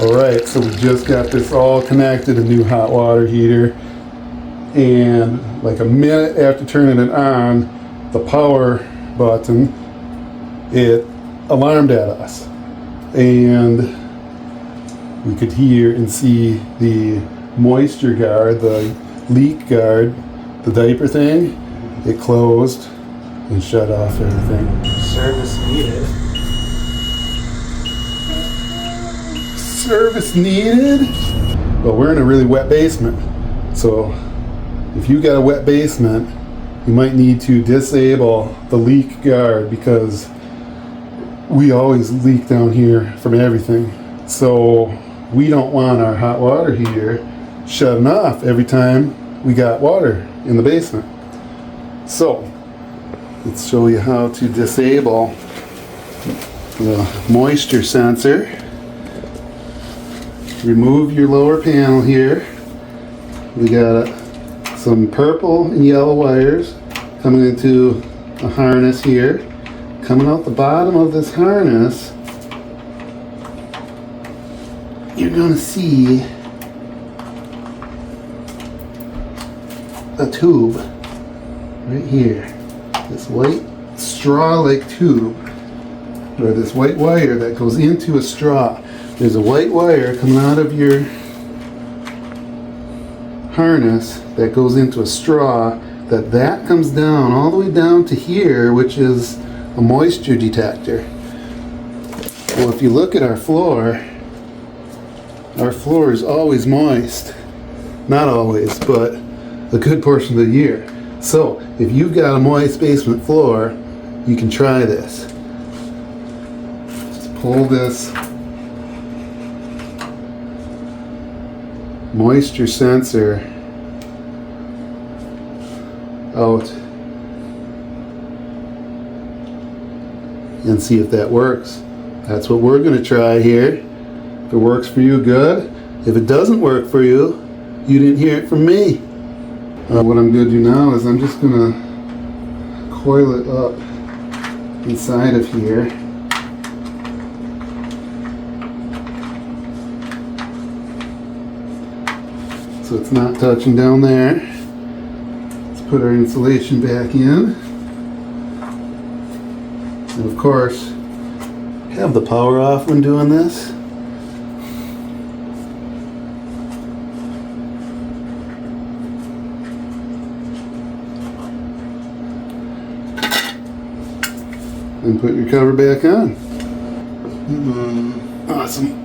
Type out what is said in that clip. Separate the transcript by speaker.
Speaker 1: Alright, so we just got this all connected, a new hot water heater, and like a minute after turning it on, the power button, it alarmed at us. And we could hear and see the moisture guard, the leak guard, the diaper thing, it closed and shut off everything.
Speaker 2: Service needed.
Speaker 1: Service needed? Well, we're in a really wet basement, so if you got a wet basement, you might need to disable the leak guard because we always leak down here from everything. So we don't want our hot water heater shutting off every time we got water in the basement. So let's show you how to disable the moisture sensor. Remove your lower panel here. We got some purple and yellow wires coming into a harness here. Coming out the bottom of this harness, you're gonna see a tube right here. This white straw-like tube, or this white wire that goes into a straw. There's a white wire coming out of your harness that goes into a straw, that comes down all the way down to here, which is a moisture detector. Well, if you look at our floor is always moist. Not always, but a good portion of the year. So if you've got a moist basement floor, you can try this. Just pull this moisture sensor out and see if that works. That's what we're going to try here. If it works for you, good. If it doesn't work for you, you didn't hear it from me. What I'm going to do now is I'm just going to coil it up inside of here. So it's not touching down there. Let's put our insulation back in. And of course, have the power off when doing this. And put your cover back on. Awesome.